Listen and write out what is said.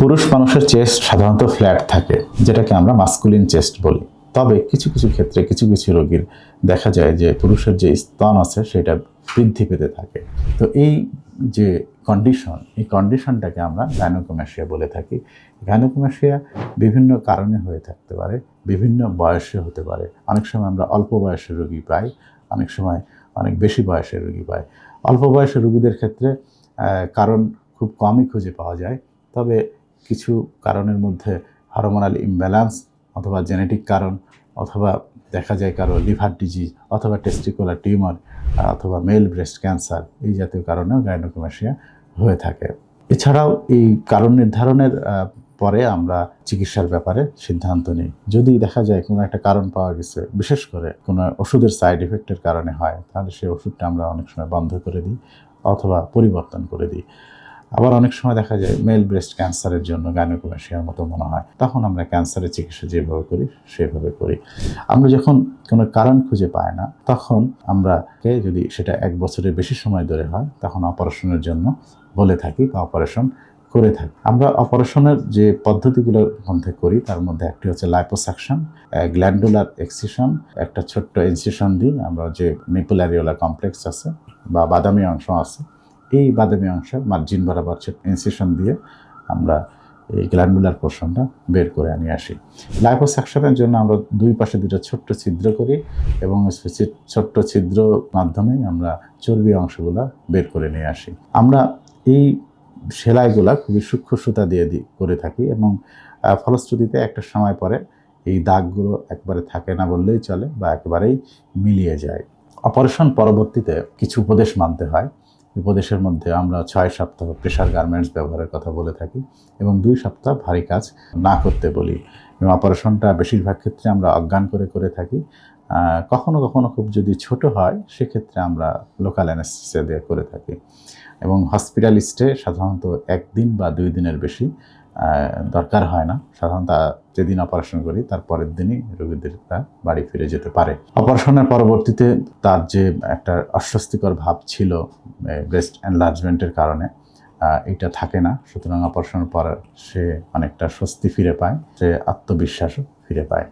পুরুষ মানুষের চেস্ট সাধারণত ফ্ল্যাট থাকে, যেটাকে আমরা মাস্কুলিন চেস্ট বলি। তবে কিছু কিছু ক্ষেত্রে কিছু কিছু রোগীর দেখা যায় যে পুরুষের যে স্তন আছে সেটা বৃদ্ধি পেতে থাকে। তো এই যে কন্ডিশন, এই কন্ডিশনটাকে আমরা গাইনোকোম্যাসিয়া বলে থাকি। গাইনোকোম্যাসিয়া বিভিন্ন কারণে হয়ে থাকতে পারে, বিভিন্ন বয়সে হতে পারে। অনেক সময় আমরা অল্প বয়সের রোগী পাই, অনেক সময় অনেক বেশি বয়সের রোগী পাই। অল্প বয়সের রোগীদের ক্ষেত্রে কারণ খুব কমই খুঁজে পাওয়া যায়। তবে কিছু কারণের মধ্যে হরমোনাল ইমব্যালেন্স অথবা জেনেটিক কারণ, অথবা দেখা যায় কারো লিভার ডিজিজ অথবা টেস্টিকুলার টিউমার অথবা মেল ব্রেস্ট ক্যান্সার, এই জাতীয় কারণেও গাইনোকোম্যাসিয়া হয়ে থাকে। এছাড়াও এই কারণ নির্ধারণের পরে আমরা চিকিৎসার ব্যাপারে সিদ্ধান্ত নিই। যদি দেখা যায় কোনো একটা কারণ পাওয়া গেছে, বিশেষ করে কোনো ওষুধের সাইড এফেক্টের কারণে হয়, তাহলে সেই ওষুধটা আমরা অনেক সময় বন্ধ করে দিই অথবা পরিবর্তন করে দিই। আবার অনেক সময় দেখা যায় মেল ব্রেস্ট ক্যান্সারের জন্য গাইনোকোম্যাসিয়ার মতো মনে হয়, তখন আমরা ক্যান্সারের চিকিৎসা যেভাবে করি সেভাবে করি। আমরা যখন কোনো কারণ খুঁজে পাই না, তখন আমরা যদি সেটা 1 বছরের বেশি সময় ধরে হয়, তখন অপারেশনের জন্য বলে থাকি বা অপারেশন করে থাকি। আমরা অপারেশনের যে পদ্ধতিগুলোর মধ্যে করি তার মধ্যে একটি হচ্ছে লাইপোসাকশন, গ্ল্যান্ডুলার এক্সিশন, একটা ছোট্ট ইনসিশন দিই আমরা, যে নিপল অ্যারিওলা কমপ্লেক্স আছে বা বাদামি অংশ আছে, এই বাদামি অংশ মার্জিন বরাবর ইনসিশন দিয়ে আমরা এই গ্ল্যান্ডুলার পোর্শনটা বের করে নিয়ে আসি। লাইপোসাকশনের জন্য আমরা দুই পাশে দুটো ছোট্ট ছিদ্র করি এবং ছোট্ট ছিদ্র মাধ্যমেই আমরা চর্বি অংশগুলো বের করে নিয়ে আসি। আমরা এই সেলাইগুলা খুবই সূক্ষ্ম সুতা দিয়ে করে থাকি এবং ফলশ্রুতিতে একটা সময় পরে এই দাগগুলো একবারে থাকে না বললেই চলে বা একেবারেই মিলিয়ে যায়। অপারেশন পরবর্তীতে কিছু উপদেশ মানতে হয়। উপদেশের মধ্যে আমরা 6 সপ্তাহ প্রেসার গার্মেন্টস ব্যবহারের কথা বলে থাকি এবং 2 সপ্তাহ ভারী কাজ না করতে বলি। এবং অপারেশনটা বেশিরভাগ ক্ষেত্রে আমরা অজ্ঞান করে থাকি। কখনো কখনো খুব যদি ছোট হয়, সেক্ষেত্রে আমরা লোকাল অ্যানেস্থেসিয়া দিয়ে করে থাকি এবং হসপিটাল স্টে সাধারণত 1 দিন বা 2 দিনের বেশি দরকার হয় না। সাধারণত যেদিন অপারেশন করি তার পরের দিনই রোগীদেরটা বাড়ি ফিরে যেতে পারে। অপারেশনের পরবর্তীতে তার যে একটা অস্বস্তিকর ভাব ছিল ব্রেস্ট এনলার্জমেন্টের কারণে, এটা থাকে না। সুতরাং অপারেশনের পর সে অনেকটা স্বস্তি ফিরে পায়, সে আত্মবিশ্বাসও ফিরে পায়।